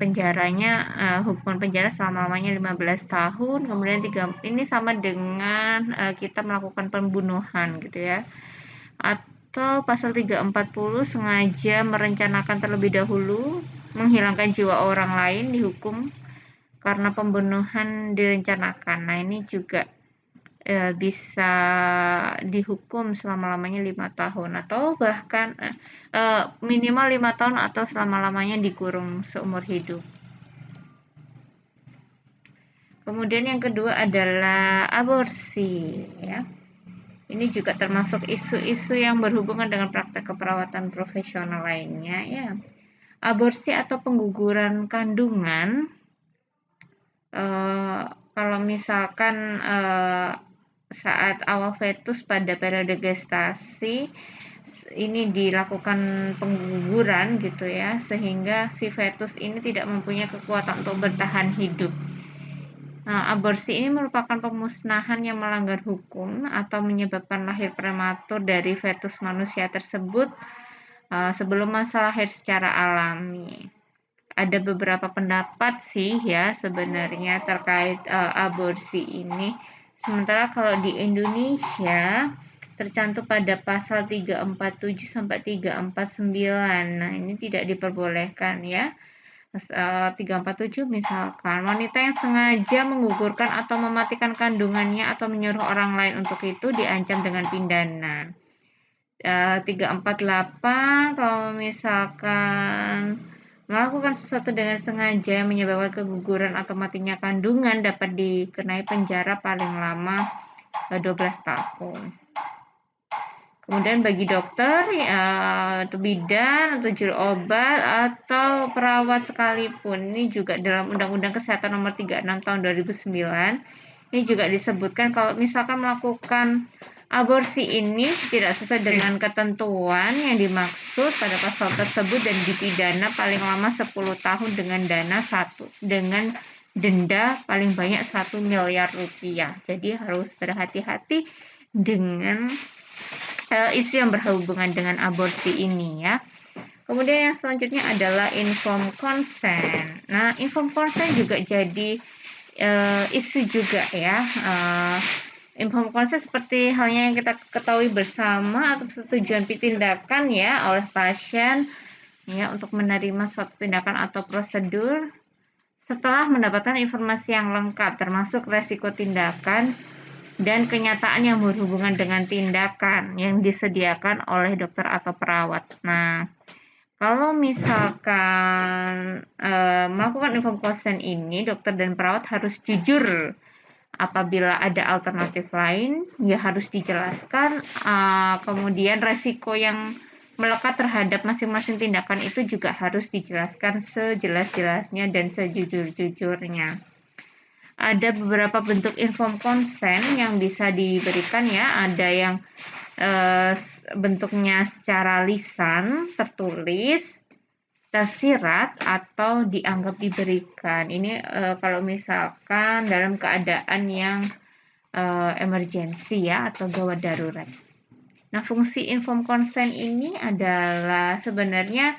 penjaranya hukuman penjara selama-lamanya 15 tahun, kemudian ini sama dengan kita melakukan pembunuhan gitu ya. Atau pasal 340 sengaja merencanakan terlebih dahulu menghilangkan jiwa orang lain dihukum karena pembunuhan direncanakan. Nah, ini juga bisa dihukum selama-lamanya 5 tahun atau bahkan minimal 5 tahun atau selama-lamanya dikurung seumur hidup. Kemudian yang kedua adalah aborsi ya. Ini juga termasuk isu-isu yang berhubungan dengan praktek keperawatan profesional lainnya ya. Aborsi atau pengguguran kandungan kalau misalkan saat awal fetus pada periode gestasi ini dilakukan pengguguran gitu ya, sehingga si fetus ini tidak mempunyai kekuatan untuk bertahan hidup. Nah, aborsi ini merupakan pemusnahan yang melanggar hukum atau menyebabkan lahir prematur dari fetus manusia tersebut sebelum masa lahir secara alami. Ada beberapa pendapat sih ya sebenarnya terkait aborsi ini. Sementara kalau di Indonesia tercantum pada pasal 347 sampai 349. Nah, ini tidak diperbolehkan ya. 347 misalkan wanita yang sengaja menggugurkan atau mematikan kandungannya atau menyuruh orang lain untuk itu diancam dengan pidana. 348 kalau misalkan melakukan sesuatu dengan sengaja yang menyebabkan keguguran atau matinya kandungan dapat dikenai penjara paling lama 12 tahun. Kemudian bagi dokter, atau bidan, atau juru obat, atau perawat sekalipun, ini juga dalam Undang-Undang Kesehatan Nomor 36 Tahun 2009, ini juga disebutkan kalau misalkan melakukan aborsi ini tidak sesuai dengan ketentuan yang dimaksud pada pasal tersebut dan dipidana paling lama 10 tahun dengan denda paling banyak 1 miliar rupiah. Jadi harus berhati-hati dengan isu yang berhubungan dengan aborsi ini ya. Kemudian yang selanjutnya adalah informed consent. Nah, informed consent juga jadi isu juga ya. Informed consent seperti halnya yang kita ketahui bersama atau persetujuan tindakan ya oleh pasien ya untuk menerima suatu tindakan atau prosedur setelah mendapatkan informasi yang lengkap termasuk resiko tindakan dan kenyataan yang berhubungan dengan tindakan yang disediakan oleh dokter atau perawat. Nah, kalau misalkan melakukan informed consent ini, dokter dan perawat harus jujur. Apabila ada alternatif lain, ya harus dijelaskan. Kemudian resiko yang melekat terhadap masing-masing tindakan itu juga harus dijelaskan sejelas-jelasnya dan sejujur-jujurnya. Ada beberapa bentuk informed consent yang bisa diberikan ya. Ada yang bentuknya secara lisan, tertulis, tersirat, atau dianggap diberikan. Ini kalau misalkan dalam keadaan yang emergensi ya atau gawat darurat. Nah, fungsi informed consent ini adalah sebenarnya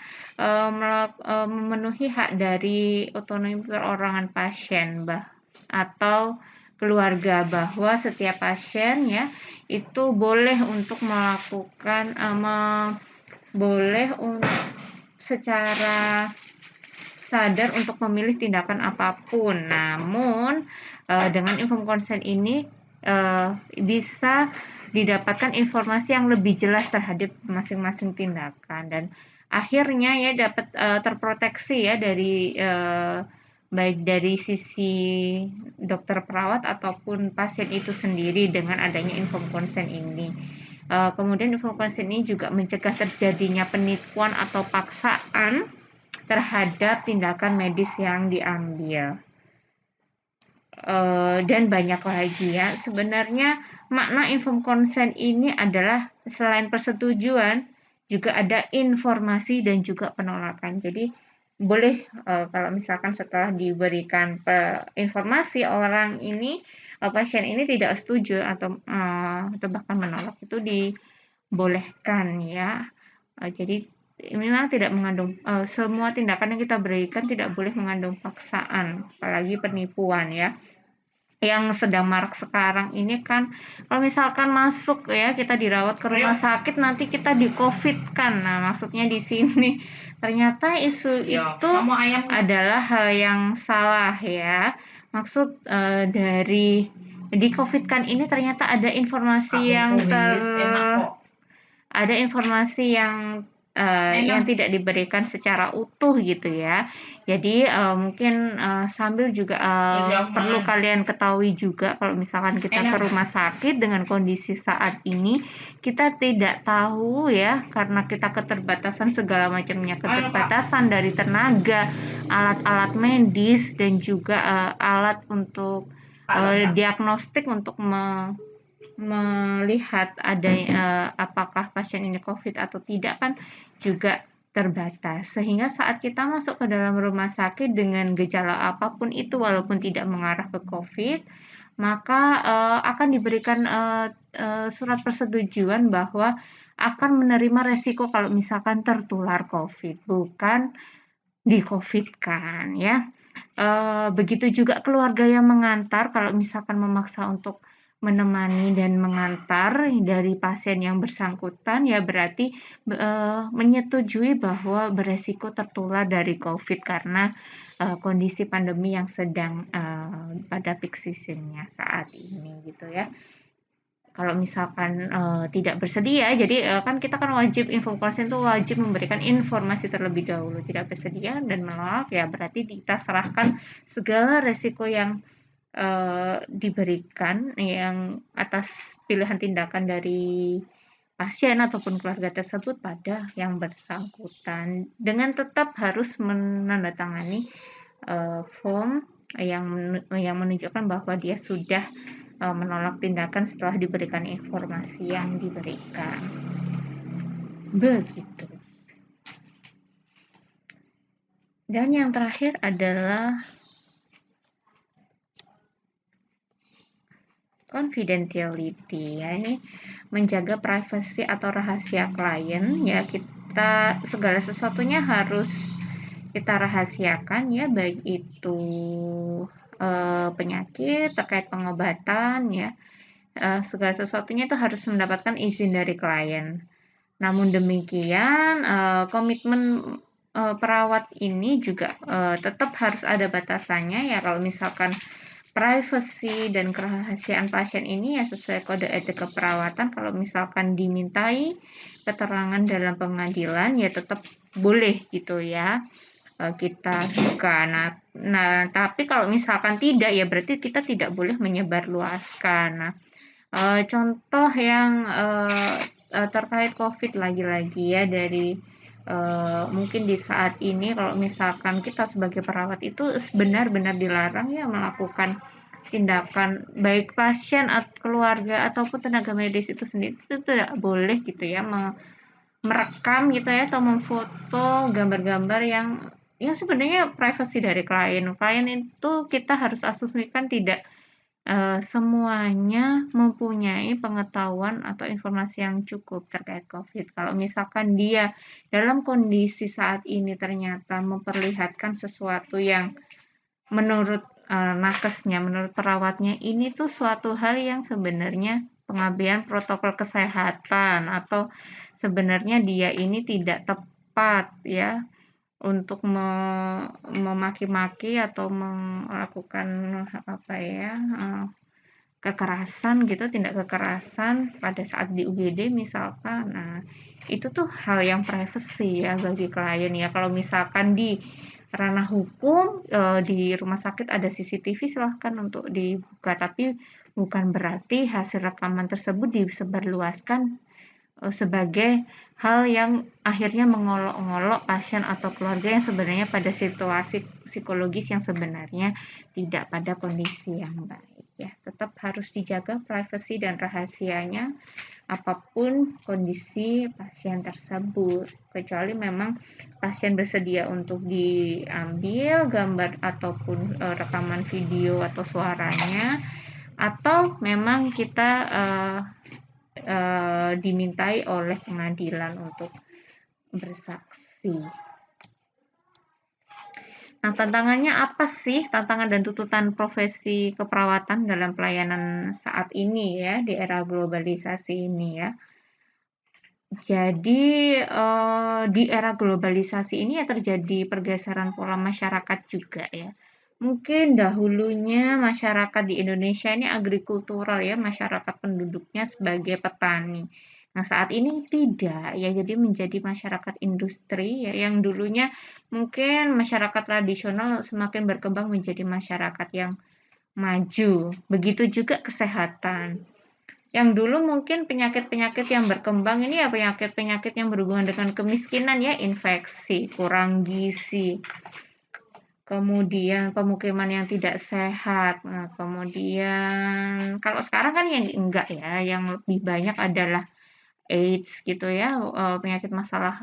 memenuhi hak dari otonomi perorangan pasien atau keluarga bahwa setiap pasien ya itu boleh untuk melakukan boleh untuk secara sadar untuk memilih tindakan apapun. Namun dengan informed consent ini bisa didapatkan informasi yang lebih jelas terhadap masing-masing tindakan dan akhirnya ya dapat terproteksi ya dari baik dari sisi dokter perawat ataupun pasien itu sendiri dengan adanya informed consent ini. Kemudian informed consent ini juga mencegah terjadinya penipuan atau paksaan terhadap tindakan medis yang diambil. Dan banyak lagi ya. Sebenarnya makna informed consent ini adalah selain persetujuan juga ada informasi dan juga penolakan. Jadi boleh kalau misalkan setelah diberikan informasi orang ini pasien ini tidak setuju atau bahkan menolak itu dibolehkan ya. Jadi memang tidak mengandung semua tindakan yang kita berikan tidak boleh mengandung paksaan, apalagi penipuan ya. Yang sedang marak sekarang ini kan kalau misalkan masuk ya kita dirawat ke rumah sakit nanti kita di COVID-kan. Nah, maksudnya di sini ternyata isu itu adalah hal yang salah ya. Maksud dari di COVID-kan ini ternyata ada informasi yang tidak diberikan secara utuh gitu ya. Jadi mungkin sambil juga perlu kalian ketahui juga kalau misalkan kita ke rumah sakit dengan kondisi saat ini kita tidak tahu ya karena kita keterbatasan segala macamnya keterbatasan dari tenaga, alat-alat medis dan juga alat untuk diagnostik untuk melihat ada apakah pasien ini COVID atau tidak kan juga terbatas. Sehingga saat kita masuk ke dalam rumah sakit dengan gejala apapun itu, walaupun tidak mengarah ke COVID, maka akan diberikan surat persetujuan bahwa akan menerima resiko kalau misalkan tertular COVID, bukan di-COVID-kan ya. Begitu juga keluarga yang mengantar, kalau misalkan memaksa untuk menemani dan mengantar dari pasien yang bersangkutan, ya berarti menyetujui bahwa beresiko tertular dari COVID karena kondisi pandemi yang sedang pada peak season-nya saat ini gitu ya. Kalau misalkan tidak bersedia, jadi kan kita kan wajib, pasien itu wajib memberikan informasi terlebih dahulu. Tidak bersedia dan menolak, ya berarti kita serahkan segala resiko yang diberikan yang atas pilihan tindakan dari pasien ataupun keluarga tersebut pada yang bersangkutan, dengan tetap harus menandatangani form yang menunjukkan bahwa dia sudah menolak tindakan setelah diberikan informasi yang diberikan. Begitu. Dan yang terakhir adalah confidentiality, ya ini menjaga privasi atau rahasia klien, ya kita segala sesuatunya harus kita rahasiakan ya, baik itu penyakit terkait pengobatan ya, segala sesuatunya itu harus mendapatkan izin dari klien. Namun demikian, komitmen perawat ini juga tetap harus ada batasannya ya. Kalau misalkan privasi dan kerahasiaan pasien ini ya sesuai kode etik keperawatan, kalau misalkan dimintai keterangan dalam pengadilan ya tetap boleh gitu ya, kita buka. Nah, tapi kalau misalkan tidak ya berarti kita tidak boleh menyebarluaskan. Nah, contoh yang terkait COVID lagi-lagi ya, dari mungkin di saat ini kalau misalkan kita sebagai perawat itu benar-benar dilarang ya melakukan tindakan, baik pasien atau keluarga ataupun tenaga medis itu sendiri itu tidak boleh gitu ya merekam gitu ya atau memfoto gambar-gambar yang sebenarnya privasi dari klien. Klien itu kita harus asumsikan tidak semuanya mempunyai pengetahuan atau informasi yang cukup terkait COVID. Kalau misalkan dia dalam kondisi saat ini ternyata memperlihatkan sesuatu yang menurut nakesnya, menurut perawatnya, ini tuh suatu hal yang sebenarnya pengabaian protokol kesehatan atau sebenarnya dia ini tidak tepat ya untuk memaki-maki atau melakukan apa ya, kekerasan gitu, tindak kekerasan pada saat di UGD misalkan. Nah, itu tuh hal yang privacy ya bagi klien ya. Kalau misalkan di ranah hukum, di rumah sakit ada CCTV silahkan untuk dibuka, tapi bukan berarti hasil rekaman tersebut disebarluaskan sebagai hal yang akhirnya mengolok-olok pasien atau keluarga yang sebenarnya pada situasi psikologis yang sebenarnya tidak pada kondisi yang baik ya. Tetap harus dijaga privasi dan rahasianya apapun kondisi pasien tersebut, kecuali memang pasien bersedia untuk diambil gambar ataupun rekaman video atau suaranya, atau memang kita dimintai oleh pengadilan untuk bersaksi. Nah, tantangannya apa sih? Tantangan dan tuntutan profesi keperawatan dalam pelayanan saat ini ya, di era globalisasi ini ya. Jadi di era globalisasi ini ya terjadi pergeseran pola masyarakat juga ya. Mungkin dahulunya masyarakat di Indonesia ini agrikultural ya, masyarakat penduduknya sebagai petani. Nah, saat ini tidak ya, jadi menjadi masyarakat industri ya, yang dulunya mungkin masyarakat tradisional semakin berkembang menjadi masyarakat yang maju. Begitu juga kesehatan. Yang dulu mungkin penyakit-penyakit yang berkembang ini ya penyakit-penyakit yang berhubungan dengan kemiskinan ya, infeksi, kurang gizi, kemudian pemukiman yang tidak sehat. Nah, kemudian kalau sekarang kan yang enggak ya, yang lebih banyak adalah AIDS gitu ya, penyakit masalah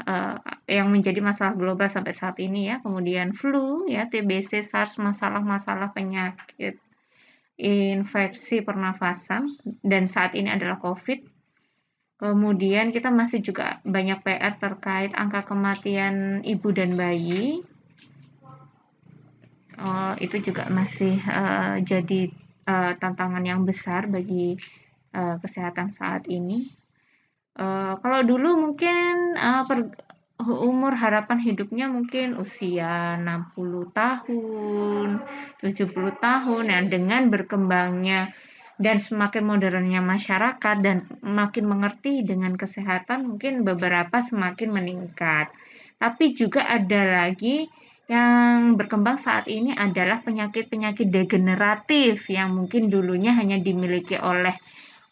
yang menjadi masalah global sampai saat ini ya, kemudian flu ya, TBC, SARS, masalah-masalah penyakit infeksi pernafasan, dan saat ini adalah COVID. Kemudian kita masih juga banyak PR terkait angka kematian ibu dan bayi. Itu juga masih jadi tantangan yang besar bagi kesehatan saat ini. Kalau dulu mungkin umur harapan hidupnya mungkin usia 60 tahun, 70 tahun. Nah, dengan berkembangnya dan semakin modernnya masyarakat dan makin mengerti dengan kesehatan, mungkin beberapa semakin meningkat. Tapi juga ada lagi yang berkembang saat ini adalah penyakit-penyakit degeneratif yang mungkin dulunya hanya dimiliki oleh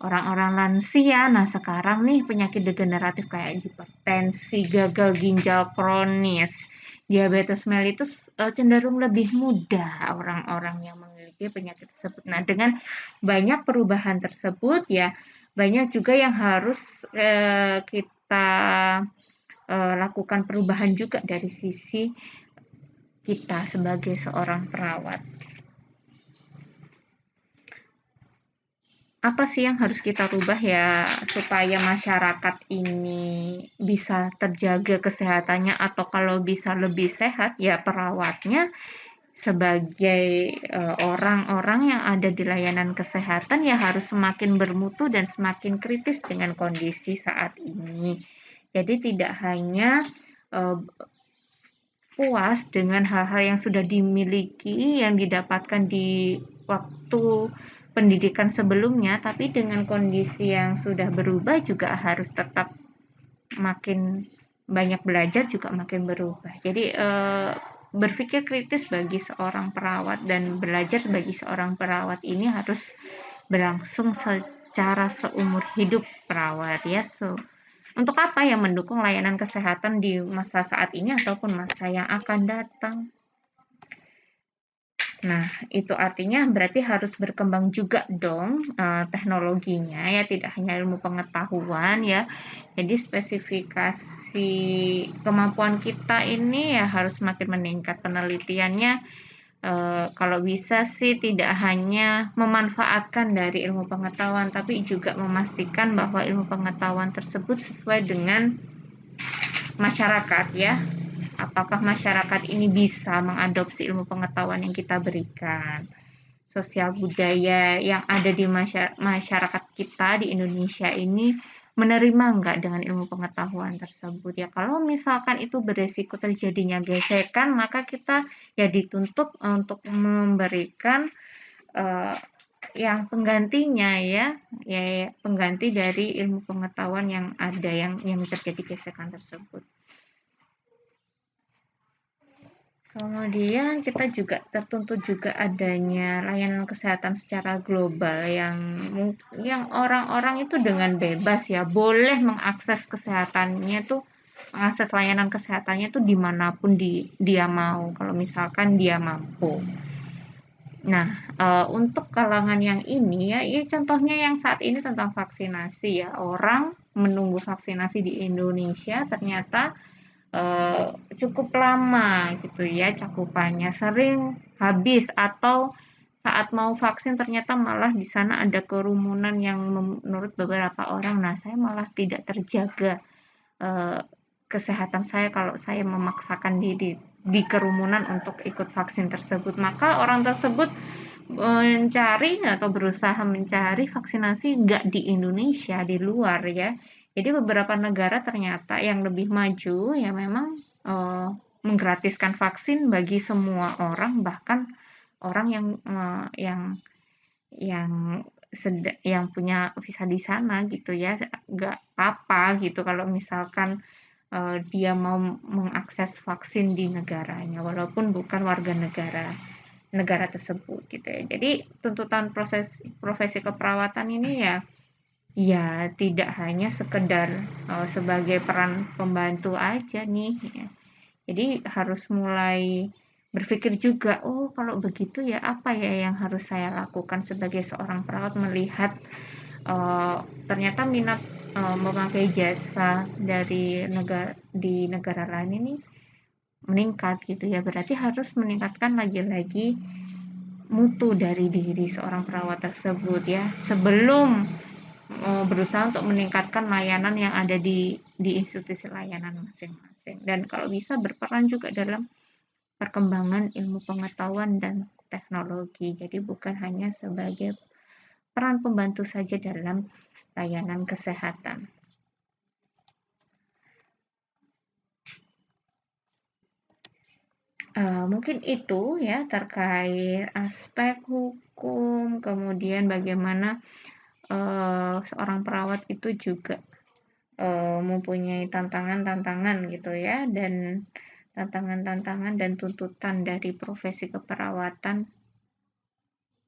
orang-orang lansia. Nah, sekarang nih penyakit degeneratif kayak hipertensi, gagal ginjal kronis, diabetes mellitus cenderung lebih mudah orang-orang yang memiliki penyakit tersebut. Nah, dengan banyak perubahan tersebut ya, banyak juga yang harus kita lakukan perubahan juga dari sisi kita sebagai seorang perawat. Apa sih yang harus kita rubah ya supaya masyarakat ini bisa terjaga kesehatannya, atau kalau bisa lebih sehat ya perawatnya sebagai orang-orang yang ada di layanan kesehatan ya harus semakin bermutu dan semakin kritis dengan kondisi saat ini. Jadi tidak hanya puas dengan hal-hal yang sudah dimiliki, yang didapatkan di waktu pendidikan sebelumnya, tapi dengan kondisi yang sudah berubah juga harus tetap makin banyak belajar, juga makin berubah. Jadi berpikir kritis bagi seorang perawat dan belajar bagi seorang perawat ini harus berlangsung secara seumur hidup perawat ya. Untuk apa yang mendukung layanan kesehatan di masa saat ini ataupun masa yang akan datang. Nah, itu artinya berarti harus berkembang juga dong teknologinya ya, tidak hanya ilmu pengetahuan ya. Jadi spesifikasi kemampuan kita ini ya harus semakin meningkat, penelitiannya kalau bisa sih tidak hanya memanfaatkan dari ilmu pengetahuan, tapi juga memastikan bahwa ilmu pengetahuan tersebut sesuai dengan masyarakat ya. Apakah masyarakat ini bisa mengadopsi ilmu pengetahuan yang kita berikan? Sosial budaya yang ada di masyarakat kita di Indonesia ini menerima enggak dengan ilmu pengetahuan tersebut ya. Kalau misalkan itu beresiko terjadinya gesekan, maka kita ya dituntut untuk memberikan yang penggantinya ya pengganti dari ilmu pengetahuan yang ada yang terjadi gesekan tersebut. Kemudian kita juga tertuntut juga adanya layanan kesehatan secara global yang orang-orang itu dengan bebas ya boleh mengakses kesehatannya tuh, mengakses layanan kesehatannya tuh dimanapun dia mau kalau misalkan dia mampu. Nah, untuk kalangan yang ini ya contohnya yang saat ini tentang vaksinasi ya, orang menunggu vaksinasi di Indonesia ternyata cukup lama gitu ya cakupannya, sering habis atau saat mau vaksin ternyata malah di sana ada kerumunan yang menurut beberapa orang, nah saya malah tidak terjaga kesehatan saya kalau saya memaksakan diri di kerumunan untuk ikut vaksin tersebut. Maka orang tersebut mencari atau berusaha mencari vaksinasi nggak di Indonesia, di luar ya. Jadi beberapa negara ternyata yang lebih maju ya memang menggratiskan vaksin bagi semua orang, bahkan orang yang punya visa di sana gitu ya, nggak apa gitu kalau misalkan dia mau mengakses vaksin di negaranya walaupun bukan warga negara tersebut gitu ya. Jadi tuntutan profesi keperawatan ini ya tidak hanya sekedar sebagai peran pembantu aja nih ya. Jadi harus mulai berpikir juga, oh kalau begitu ya apa ya yang harus saya lakukan sebagai seorang perawat, melihat ternyata minat memakai jasa dari negara lain ini meningkat gitu ya, berarti harus meningkatkan lagi-lagi mutu dari diri seorang perawat tersebut ya, sebelum berusaha untuk meningkatkan layanan yang ada di institusi layanan masing-masing. Dan kalau bisa berperan juga dalam perkembangan ilmu pengetahuan dan teknologi. Jadi bukan hanya sebagai peran pembantu saja dalam layanan kesehatan. Mungkin itu ya terkait aspek hukum, kemudian bagaimana seorang perawat itu juga mempunyai tantangan-tantangan gitu ya, dan tantangan-tantangan dan tuntutan dari profesi keperawatan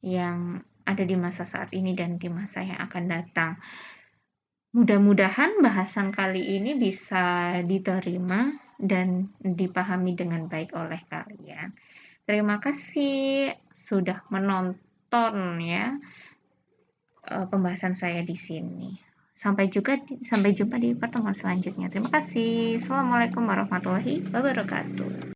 yang ada di masa saat ini dan di masa yang akan datang. Mudah-mudahan bahasan kali ini bisa diterima dan dipahami dengan baik oleh kalian. Terima kasih sudah menonton ya pembahasan saya di sini. Sampai jumpa di pertemuan selanjutnya. Terima kasih. Assalamualaikum warahmatullahi wabarakatuh.